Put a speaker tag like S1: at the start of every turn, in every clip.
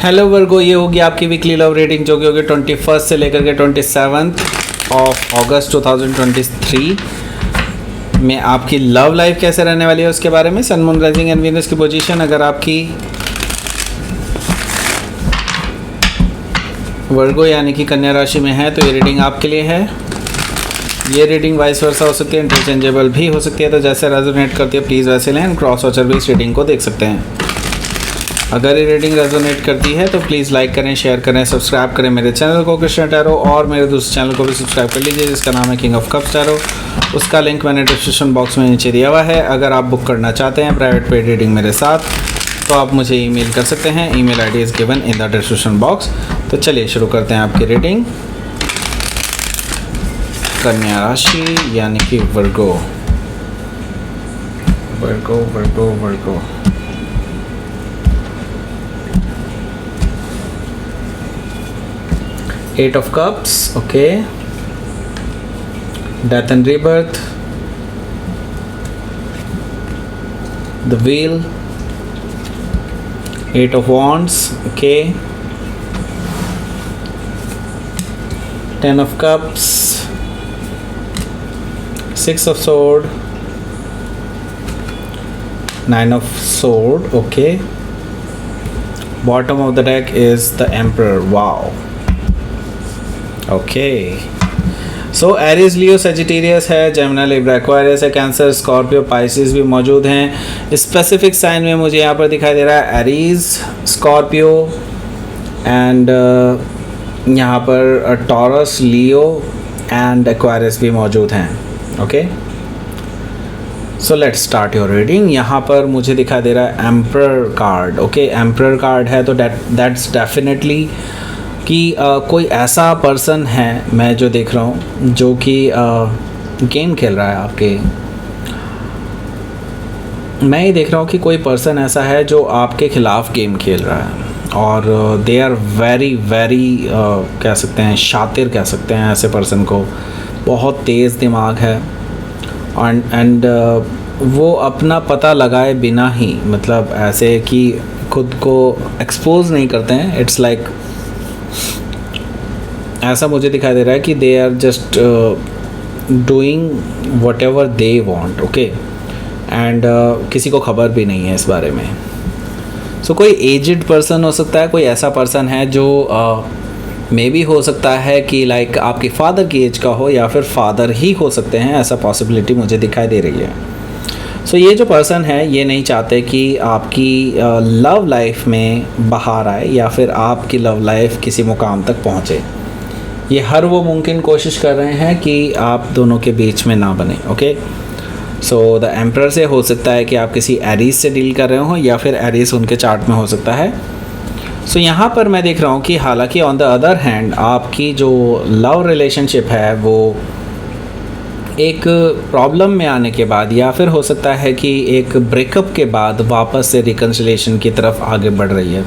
S1: Hello वर्गो, ये होगी आपकी वीकली लव रेटिंग जो कि होगी 21 से लेकर के 27 ऑफ अगस्त 2023 में आपकी लव लाइफ कैसे रहने वाली है उसके बारे में। सन, मून, राइजिंग एंड वीनस की पोजीशन अगर आपकी वर्गो यानी कि कन्या राशि में है तो ये रीडिंग आपके लिए है। ये रीडिंग वाइस वर्सा हो सकती है, इंटरचेंजेबल भी हो सकती है, तो जैसे रेजोनेट करती है प्लीज़ वैसे लें। क्रॉस वॉचर भी इस रीडिंग को देख सकते हैं। अगर ये रीडिंग रेजोनेट करती है तो प्लीज़ लाइक करें, शेयर करें, सब्सक्राइब करें मेरे चैनल को कृष्णा टैरो, और मेरे दूसरे चैनल को भी सब्सक्राइब कर लीजिए जिसका नाम है किंग ऑफ कप्स टैरो। उसका लिंक मैंने डिस्क्रिप्शन बॉक्स में नीचे दिया हुआ है। अगर आप बुक करना चाहते हैं प्राइवेट पेड रीडिंग मेरे साथ तो आप मुझे ईमेल कर सकते हैं। Email ID is given in the description box. तो चलिए शुरू करते हैं आपकी रीडिंग। कन्या राशि यानी कि वर्गो। वर्गो वर्गो वर्गो Eight of Cups, okay. Death and Rebirth. The Wheel. Eight of Wands, okay. Ten of Cups. Six of Sword. Nine of Sword, okay. Bottom of the deck is the Emperor. Wow. Okay, so Aries, Leo, Sagittarius है, Gemini, Libra, एक्वायरियस है, cancer, Scorpio, Pisces भी मौजूद हैं। Specific sign में मुझे यहाँ पर दिखाई दे रहा है एरीज, स्कॉर्पियो एंड यहाँ पर टॉरस, लियो एंड एक्वायरियस भी मौजूद हैं। Okay, so let's start your reading. यहाँ पर मुझे दिखाई दे रहा है emperor card. Okay, emperor card है तो दैट्स डेफिनेटली कि कोई ऐसा पर्सन है, मैं जो देख रहा हूँ, जो कि गेम खेल रहा है आपके। मैं ये देख रहा हूँ कि कोई पर्सन ऐसा है जो आपके ख़िलाफ़ गेम खेल रहा है और दे आर वेरी वेरी कह सकते हैं शातिर, कह सकते हैं ऐसे पर्सन को। बहुत तेज़ दिमाग है एंड वो अपना पता लगाए बिना ही, मतलब ऐसे कि खुद को एक्सपोज नहीं करते हैं। इट्स लाइक ऐसा मुझे दिखाई दे रहा है कि they are just doing whatever they want. Okay, and किसी को खबर भी नहीं है इस बारे में। सो कोई एजड पर्सन हो सकता है, कोई ऐसा पर्सन है जो मे भी हो सकता है कि लाइक आपके फादर की एज का हो या फिर फादर ही हो सकते हैं, ऐसा पॉसिबिलिटी मुझे दिखाई दे रही है। सो ये जो पर्सन है ये नहीं चाहते कि आपकी लव लाइफ में बाहर आए या फिर आपकी लव लाइफ किसी मुकाम तक पहुँचे। ये हर वो मुमकिन कोशिश कर रहे हैं कि आप दोनों के बीच में ना बने। ओके, सो द एम्परर से हो सकता है कि आप किसी एरीज से डील कर रहे हो या फिर एरीज उनके चार्ट में हो सकता है। सो यहाँ पर मैं देख रहा हूँ कि हालांकि ऑन द अदर हैंड आपकी जो लव रिलेशनशिप है वो एक प्रॉब्लम में आने के बाद या फिर हो सकता है कि एक ब्रेकअप के बाद वापस से रिकन्सिलेशन की तरफ आगे बढ़ रही है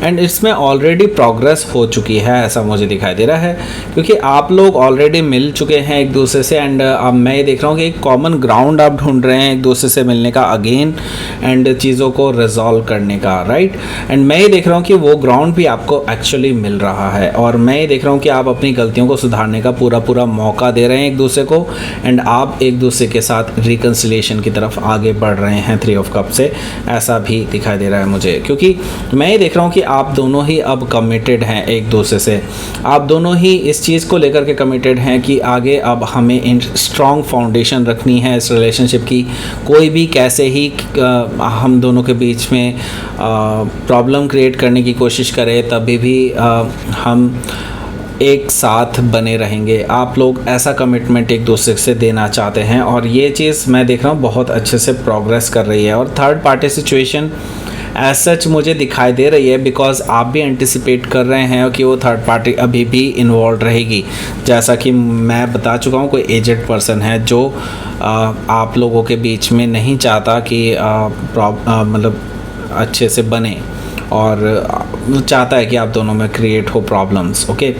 S1: एंड इसमें ऑलरेडी प्रोग्रेस हो चुकी है, ऐसा मुझे दिखाई दे रहा है, क्योंकि आप लोग ऑलरेडी मिल चुके हैं एक दूसरे से। एंड अब मैं ये देख रहा हूँ कि एक कॉमन ग्राउंड आप ढूंढ रहे हैं एक दूसरे से मिलने का अगेन एंड चीज़ों को रिजॉल्व करने का, राइट। एंड मैं ये देख रहा हूँ कि वो ग्राउंड भी आपको एक्चुअली मिल रहा है और मैं ये देख रहा हूँ कि आप अपनी गलतियों को सुधारने का पूरा मौका दे रहे हैं एक दूसरे को एंड आप एक दूसरे के साथ रिकन्सिलेशन की तरफ आगे बढ़ रहे हैं 3 ऑफ कप से, ऐसा भी दिखाई दे रहा है मुझे। क्योंकि मैं ये देख रहा हूँ कि आप दोनों ही अब कमिटेड हैं एक दूसरे से, आप दोनों ही इस चीज़ को लेकर के कमिटेड हैं कि आगे अब हमें इन स्ट्रॉन्ग फाउंडेशन रखनी है इस रिलेशनशिप की। कोई भी कैसे ही हम दोनों के बीच में प्रॉब्लम क्रिएट करने की कोशिश करे तभी भी हम एक साथ बने रहेंगे। आप लोग ऐसा कमिटमेंट एक दूसरे से देना चाहते हैं और ये चीज़ मैं देख रहा हूँ बहुत अच्छे से प्रोग्रेस कर रही है। और third party situation as such मुझे दिखाई दे रही है बिकॉज आप भी एंटिसिपेट कर रहे हैं कि वो थर्ड पार्टी अभी भी इन्वॉल्व रहेगी। जैसा कि मैं बता चुका हूँ, कोई एजेड पर्सन है जो आप लोगों के बीच में नहीं चाहता कि मतलब अच्छे से बने और चाहता है कि आप दोनों में क्रिएट हो प्रॉब्लम्स। ओके,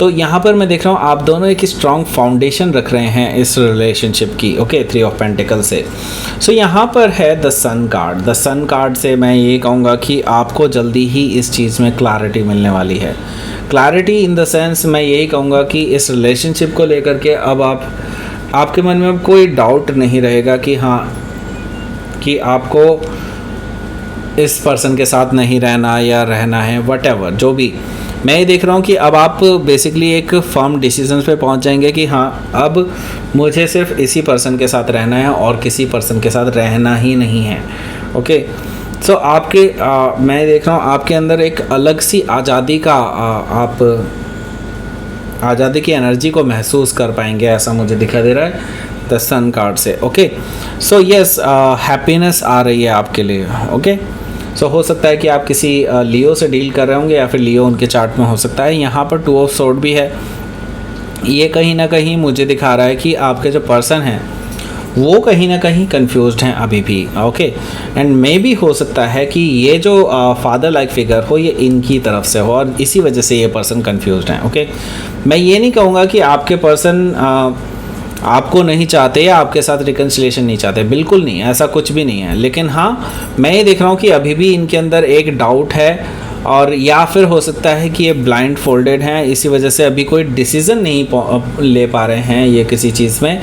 S1: तो यहाँ पर मैं देख रहा हूँ आप दोनों एक स्ट्रॉन्ग फाउंडेशन रख रहे हैं इस रिलेशनशिप की, ओके, 3 ऑफ पेंटिकल से। सो यहाँ पर है the sun card. The sun card से मैं ये कहूँगा कि आपको जल्दी ही इस चीज़ में क्लैरिटी मिलने वाली है। क्लैरिटी इन द सेंस मैं यही कहूँगा कि इस रिलेशनशिप को लेकर के अब आपके मन में अब कोई डाउट नहीं रहेगा कि हाँ, कि आपको इस पर्सन के साथ नहीं रहना या रहना है, वटेवर जो भी। मैं ये देख रहा हूँ कि अब आप बेसिकली एक फर्म डिसीजन पे पहुँच जाएंगे कि हाँ, अब मुझे सिर्फ इसी पर्सन के साथ रहना है और किसी पर्सन के साथ रहना ही नहीं है, ओके। सो आपके मैं देख रहा हूँ आपके अंदर एक अलग सी आज़ादी का आप आज़ादी की एनर्जी को महसूस कर पाएंगे, ऐसा मुझे दिखाई दे रहा है द सन कार्ड से, ओके। सो यस, हैप्पीनेस आ रही है आपके लिए, ओके। सो हो सकता है कि आप किसी लियो से डील कर रहे होंगे या फिर लियो उनके चार्ट में हो सकता है। यहाँ पर 2 ऑफ सोर्ड भी है। ये कहीं ना कहीं मुझे दिखा रहा है कि आपके जो पर्सन हैं वो कहीं ना कहीं कंफ्यूज्ड हैं अभी भी, ओके। एंड मे भी हो सकता है कि ये जो फादर लाइक फिगर हो ये इनकी तरफ से हो और इसी वजह से ये पर्सन कंफ्यूज्ड हैं, ओके। मैं ये नहीं कहूँगा कि आपके पर्सन आपको नहीं चाहते या आपके साथ रिकन्सिलेशन नहीं चाहते, बिल्कुल नहीं, ऐसा कुछ भी नहीं है। लेकिन हाँ, मैं ये देख रहा हूँ कि अभी भी इनके अंदर एक डाउट है और या फिर हो सकता है कि ये ब्लाइंड फोल्डेड हैं, इसी वजह से अभी कोई डिसीज़न नहीं ले पा रहे हैं ये किसी चीज़ में।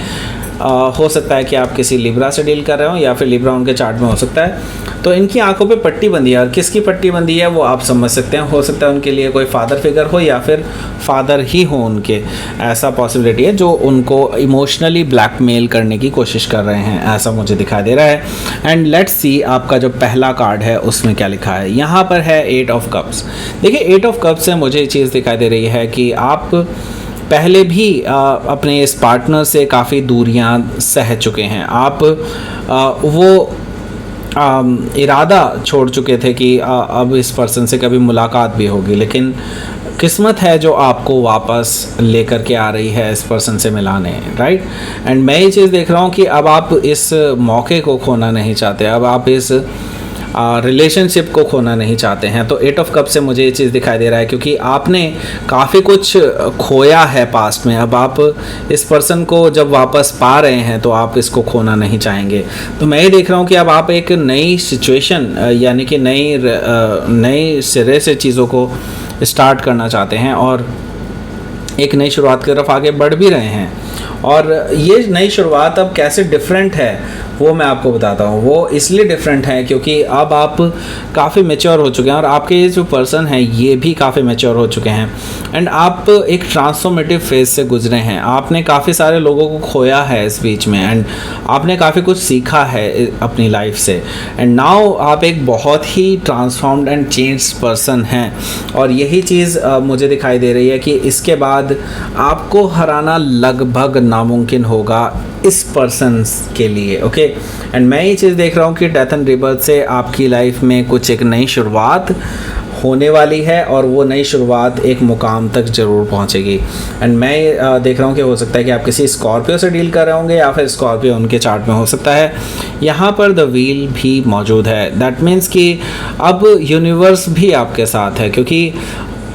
S1: हो सकता है कि आप किसी लिब्रा से डील कर रहे हो या फिर लिब्रा उनके चार्ट में हो सकता है। तो इनकी आंखों पे पट्टी बंधी है और किसकी पट्टी बंधी है वो आप समझ सकते हैं। हो सकता है उनके लिए कोई फादर फिगर हो या फिर फादर ही हो उनके, ऐसा पॉसिबिलिटी है जो उनको इमोशनली ब्लैकमेल करने की कोशिश कर रहे हैं, ऐसा मुझे दिखाई दे रहा है। एंड लेट्स सी आपका जो पहला कार्ड है उसमें क्या लिखा है। यहाँ पर है 8 ऑफ कप्स। देखिए 8 ऑफ कप्स से मुझे ये चीज़ दिखाई दे रही है कि आप पहले भी अपने इस पार्टनर से काफ़ी दूरियां सह चुके हैं। आप वो इरादा छोड़ चुके थे कि अब इस पर्सन से कभी मुलाकात भी होगी, लेकिन किस्मत है जो आपको वापस लेकर के आ रही है इस पर्सन से मिलाने, राइट। एंड मैं ये चीज़ देख रहा हूँ कि अब आप इस मौके को खोना नहीं चाहते, अब आप इस रिलेशनशिप को खोना नहीं चाहते हैं। तो 8 ऑफ कप से मुझे ये चीज़ दिखाई दे रहा है क्योंकि आपने काफ़ी कुछ खोया है पास्ट में। अब आप इस पर्सन को जब वापस पा रहे हैं तो आप इसको खोना नहीं चाहेंगे। तो मैं ये देख रहा हूँ कि अब आप एक नई सिचुएशन यानी कि नई सिरे से चीज़ों को स्टार्ट करना चाहते हैं और एक नई शुरुआत की तरफ आगे बढ़ भी रहे हैं। और ये नई शुरुआत अब कैसे डिफरेंट है वो मैं आपको बताता हूँ। वो इसलिए डिफरेंट है क्योंकि अब आप काफ़ी मैच्योर हो चुके हैं और आपके ये जो पर्सन है ये भी काफ़ी मैच्योर हो चुके हैं। एंड आप एक ट्रांसफॉर्मेटिव फेज से गुजरे हैं। आपने काफ़ी सारे लोगों को खोया है इस बीच में एंड आपने काफ़ी कुछ सीखा है अपनी लाइफ से। एंड नाउ आप एक बहुत ही ट्रांसफॉर्म्ड एंड चेंज पर्सन हैं और यही चीज़ मुझे दिखाई दे रही है कि इसके बाद आपको हराना लगभग नामुमकिन होगा इस पर्सन के लिए, ओके। एंड मैं ये चीज़ देख रहा हूँ कि डेथ एंड रिबर्थ से आपकी लाइफ में कुछ एक नई शुरुआत होने वाली है और वो नई शुरुआत एक मुकाम तक ज़रूर पहुँचेगी। एंड मैं देख रहा हूँ कि हो सकता है कि आप किसी स्कॉर्पियो से डील कर रहे होंगे या फिर स्कॉर्पियो उनके चार्ट में हो सकता है। यहाँ पर द व्हील भी मौजूद है। दैट मीन्स कि अब यूनिवर्स भी आपके साथ है, क्योंकि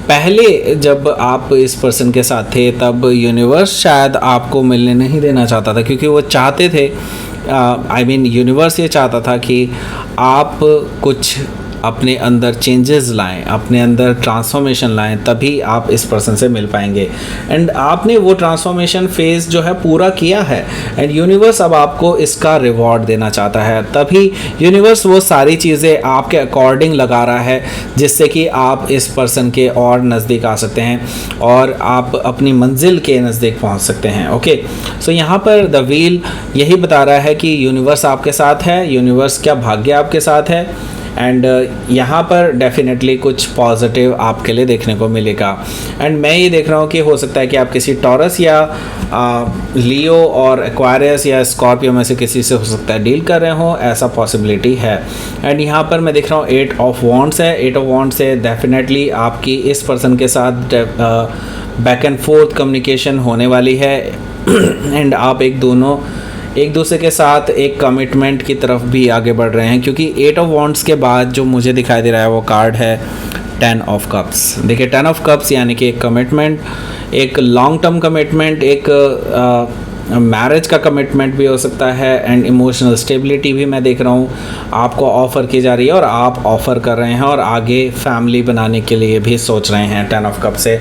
S1: पहले जब आप इस पर्सन के साथ थे तब यूनिवर्स शायद आपको मिलने नहीं देना चाहता था, क्योंकि वो चाहते थे यूनिवर्स ये चाहता था कि आप कुछ अपने अंदर चेंजेस लाएं, अपने अंदर ट्रांसफॉर्मेशन लाएं, तभी आप इस पर्सन से मिल पाएंगे। एंड आपने वो ट्रांसफॉर्मेशन फेज़ जो है पूरा किया है एंड यूनिवर्स अब आपको इसका रिवॉर्ड देना चाहता है। तभी यूनिवर्स वो सारी चीज़ें आपके अकॉर्डिंग लगा रहा है जिससे कि आप इस पर्सन के और नज़दीक आ सकते हैं और आप अपनी मंजिल के नज़दीक पहुंच सकते हैं, ओके। सो यहाँ पर द व्हील यही बता रहा है कि यूनिवर्स आपके साथ है, यूनिवर्स क्या भाग्य आपके साथ है। एंड यहाँ पर डेफिनेटली कुछ पॉजिटिव आपके लिए देखने को मिलेगा। एंड मैं ये देख रहा हूँ कि हो सकता है कि आप किसी टॉरस या लियो और एक्वारियस या स्कॉर्पियो में से किसी से हो सकता है डील कर रहे हो, ऐसा पॉसिबिलिटी है। एंड यहाँ पर मैं देख रहा हूँ 8 ऑफ वॉन्ड्स है। 8 ऑफ वॉन्ड्स से डेफिनेटली आपकी इस पर्सन के साथ बैक एंड फोर्थ कम्युनिकेशन होने वाली है एंड आप एक दूसरे के साथ एक कमिटमेंट की तरफ भी आगे बढ़ रहे हैं, क्योंकि 8 ऑफ वॉन्ड्स के बाद जो मुझे दिखाई दे रहा है वो कार्ड है 10 ऑफ कप्स। देखिए 10 ऑफ कप्स यानी कि एक कमिटमेंट, एक लॉन्ग टर्म कमिटमेंट, एक मैरिज का कमिटमेंट भी हो सकता है, एंड इमोशनल स्टेबिलिटी भी मैं देख रहा हूँ आपको ऑफ़र की जा रही है और आप ऑफ़र कर रहे हैं और आगे फैमिली बनाने के लिए भी सोच रहे हैं 10 ऑफ कप से।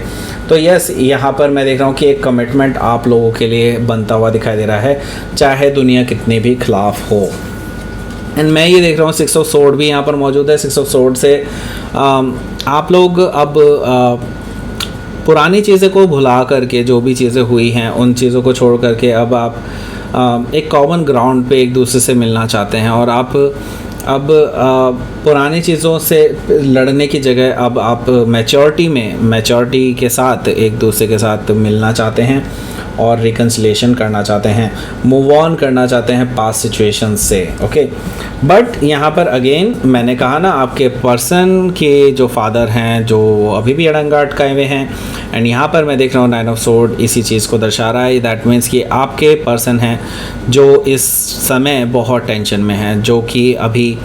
S1: तो यस, यहाँ पर मैं देख रहा हूँ कि एक कमिटमेंट आप लोगों के लिए बनता हुआ दिखाई दे रहा है, चाहे दुनिया कितनी भी खिलाफ हो। एंड मैं ये देख रहा हूँ 6 ऑफ सोर्ड भी यहाँ पर मौजूद है। 6 ऑफ सोर्ड से आप लोग अब पुरानी चीज़ें को भुला करके, जो भी चीज़ें हुई हैं उन चीज़ों को छोड़ करके अब आप एक कॉमन ग्राउंड पे एक दूसरे से मिलना चाहते हैं, और आप अब पुरानी चीज़ों से लड़ने की जगह अब आप मैच्योरिटी के साथ एक दूसरे के साथ मिलना चाहते हैं और रिकन्सिलेशन करना चाहते हैं, मूव ऑन करना चाहते हैं पास्ट सिचुएशन से। ओके, बट यहाँ पर अगेन मैंने कहा ना, आपके पर्सन के जो फादर हैं जो अभी भी अड़ंगा अटकाए हुए हैं, एंड यहाँ पर मैं देख रहा हूँ 9 ऑफ सोर्ड इसी चीज़ को दर्शा रहा है। दैट मीन्स कि आपके पर्सन हैं जो इस समय बहुत टेंशन में हैं, जो कि अभी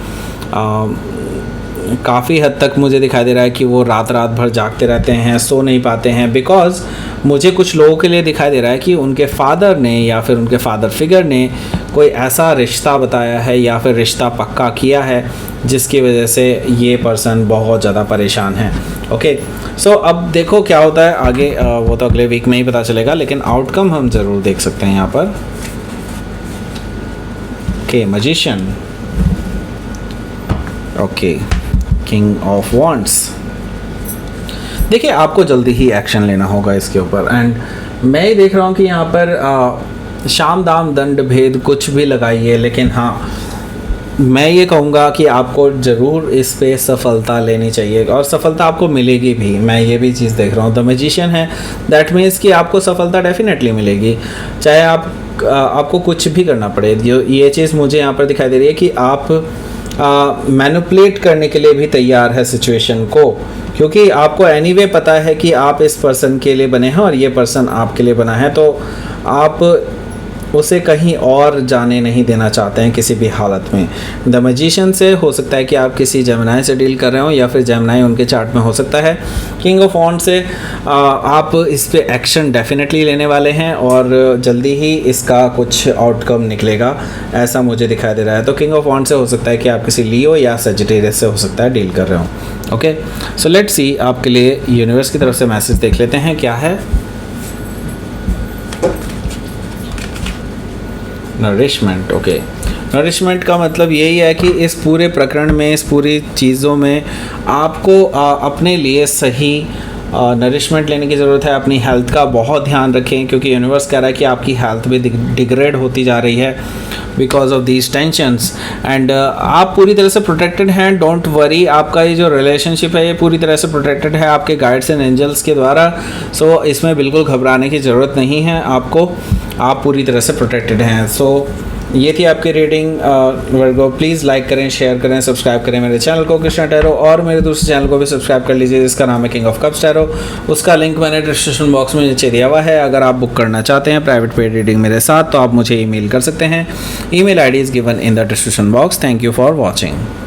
S1: काफ़ी हद तक मुझे दिखाई दे रहा है कि वो रात भर जागते रहते हैं, सो नहीं पाते हैं, बिकॉज़ मुझे कुछ लोगों के लिए दिखाई दे रहा है कि उनके फादर ने या फिर उनके फादर फिगर ने कोई ऐसा रिश्ता बताया है या फिर रिश्ता पक्का किया है जिसकी वजह से ये पर्सन बहुत ज़्यादा परेशान है। ओके, सो अब देखो क्या होता है आगे, वो तो अगले वीक में ही पता चलेगा, लेकिन आउटकम हम ज़रूर देख सकते हैं यहाँ पर। Okay, magician, okay, king of wands. देखिए आपको जल्दी ही एक्शन लेना होगा इसके ऊपर, एंड मैं ही देख रहा हूँ कि यहाँ पर शाम दाम दंड भेद कुछ भी लगाइए, लेकिन हाँ मैं ये कहूँगा कि आपको ज़रूर इस पे सफलता लेनी चाहिए और सफलता आपको मिलेगी भी। मैं ये भी चीज़ देख रहा हूँ, द मैजिशियन है, दैट मीन्स कि आपको सफलता डेफिनेटली मिलेगी, चाहे आपको कुछ भी करना पड़े। ये चीज़ मुझे यहाँ पर दिखाई दे रही है कि आप मैनिपुलेट करने के लिए भी तैयार है सिचुएशन को, क्योंकि आपको एनीवे पता है कि आप इस पर्सन के लिए बने हैं और ये पर्सन आपके लिए बना है, तो आप उसे कहीं और जाने नहीं देना चाहते हैं किसी भी हालत में। द मैजिशियन से हो सकता है कि आप किसी जेमिनाई से डील कर रहे हो या फिर जेमिनाई उनके चार्ट में हो सकता है। किंग ऑफ वॉन्ड्स से आप इस पे एक्शन डेफिनेटली लेने वाले हैं और जल्दी ही इसका कुछ आउटकम निकलेगा, ऐसा मुझे दिखाई दे रहा है। तो किंग ऑफ वॉन्ड्स से हो सकता है कि आप किसी लियो या सजिटेरियस से हो सकता है डील कर रहे हो। ओके, सो लेट्स सी आपके लिए यूनिवर्स की तरफ से मैसेज देख लेते हैं क्या है। नरिशमेंट, ओके, नरिशमेंट का मतलब यही है कि इस पूरे प्रकरण में, इस पूरी चीज़ों में आपको अपने लिए सही नरिशमेंट लेने की ज़रूरत है। अपनी हेल्थ का बहुत ध्यान रखें, क्योंकि यूनिवर्स कह रहा है कि आपकी हेल्थ भी डिग्रेड होती जा रही है because of these tensions, and आप पूरी तरह से प्रोटेक्टेड हैं, डोंट वरी। आपका ये जो रिलेशनशिप है ये पूरी तरह से प्रोटेक्टेड है आपके गाइड्स एंड एंजल्स के द्वारा, सो इसमें बिल्कुल घबराने की ज़रूरत नहीं है आपको, आप पूरी तरह से प्रोटेक्टेड हैं। सो ये थी आपकी रीडिंग वर्गो। प्लीज़ लाइक करें, शेयर करें, सब्सक्राइब करें मेरे चैनल को कृष्णा टैरो, और मेरे दूसरे चैनल को भी सब्सक्राइब कर लीजिए जिसका नाम है किंग ऑफ कप्स टैरो। उसका लिंक मैंने डिस्क्रिप्शन बॉक्स में नीचे दिया हुआ है। अगर आप बुक करना चाहते हैं प्राइवेट पेड रीडिंग मेरे साथ तो आप मुझे ईमेल कर सकते हैं। Email ID is given in the description box. Thank you for watching.